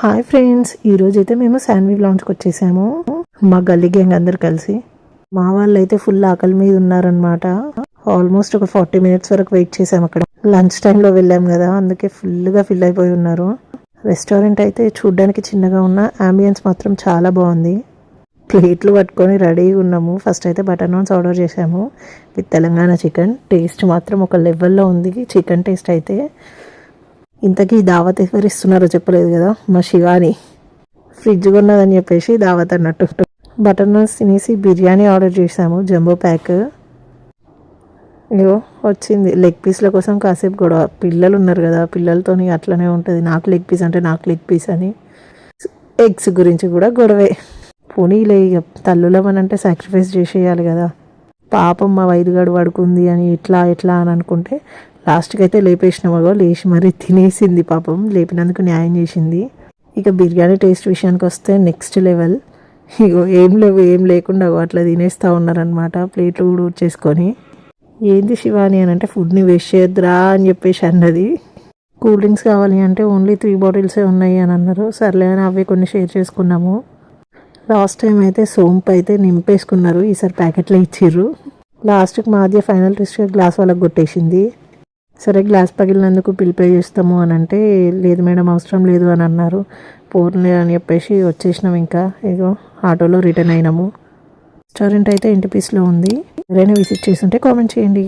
Hi friends, ఈరోజైతే మేము sandwich లాంచ్కి వచ్చేసాము. మా గల్లీ గ్యాంగ్ అందరు కలిసి. మా వాళ్ళు అయితే ఫుల్ ఆకలి మీద ఉన్నారనమాట. ఆల్మోస్ట్ ఒక 40 minutes వరకు వెయిట్ చేసాము అక్కడ. లంచ్ టైంలో వెళ్ళాం కదా, అందుకే ఫుల్గా ఫిల్ అయిపోయి ఉన్నారు. రెస్టారెంట్ అయితే చూడ్డానికి చిన్నగా ఉన్న అంబియన్స్ మాత్రం చాలా బాగుంది. ప్లేట్లు పట్టుకొని రెడీగా ఉన్నాము. ఫస్ట్ అయితే బటర్ నాన్స్ ఆర్డర్ చేసాము విత్ తెలంగాణ చికెన్. టేస్ట్ మాత్రం ఒక లెవెల్లో ఉంది చికెన్ టేస్ట్ అయితే. ఇంతకీ దావత్ ఎవరు ఇస్తున్నారో చెప్పలేదు కదా, మా శివాని ఫ్రిడ్జ్ కొన్నదని చెప్పేసి దావత్ అన్నట్టు. బటర్ నాన్స్ తినేసి బిర్యానీ ఆర్డర్ చేసాము, జంబో ప్యాక్. ఇగో వచ్చింది. లెగ్ పీస్ల కోసం కాసేపు గొడవ. పిల్లలు ఉన్నారు కదా, పిల్లలతోని అట్లనే ఉంటుంది. నాకు లెగ్ పీస్ అంటే నాకు లెగ్ పీస్ అని. ఎగ్స్ గురించి కూడా గొడవే. పోనీలే, ఇక తల్లులమనంటే సాక్రిఫైస్ చేసేయాలి కదా. పాపం మా వైద్యుగాడు పడుకుంది అని ఎట్లా అని అనుకుంటే లాస్ట్కి అయితే లేపేసినామో, లేచి మరీ తినేసింది. పాపం లేపినందుకు న్యాయం చేసింది. ఇక బిర్యానీ టేస్ట్ విషయానికి వస్తే నెక్స్ట్ లెవెల్. ఇగో ఏం లేకుండా అట్లా తినేస్తూ ఉన్నారనమాట, ప్లేట్లు కూడా ఊడ్చేసుకొని. ఏంది శివాని అని అంటే ఫుడ్ని వేస్ట్ చేయొద్దురా అని చెప్పేసి అన్నది. కూల్ డ్రింక్స్ కావాలి అంటే ఓన్లీ 3 bottles ఉన్నాయి అని అన్నారు. సర్లే అని అవే కొన్ని షేర్ చేసుకున్నాము. లాస్ట్ టైం అయితే సోంపు అయితే నింపేసుకున్నారు, ఈసారి ప్యాకెట్లో ఇచ్చిర్రు. లాస్ట్కి మాది ఫైనల్ టెస్ట్గా గ్లాస్ వాళ్ళకి కొట్టేసింది. సరే గ్లాస్ పగిలినందుకు బిల్ పే చేస్తాము అని అంటే, లేదు మేడం అవసరం లేదు అని అన్నారు. పోర్లే అని చెప్పేసి వచ్చేసినాం. ఇంకా ఇగో ఆటోలో రిటర్న్ అయినాము. రెస్టారెంట్ అయితే ఇంటి పీస్లో ఉంది. ఎవరైనా విజిట్ చేస్తుంటే కామెంట్ చేయండి.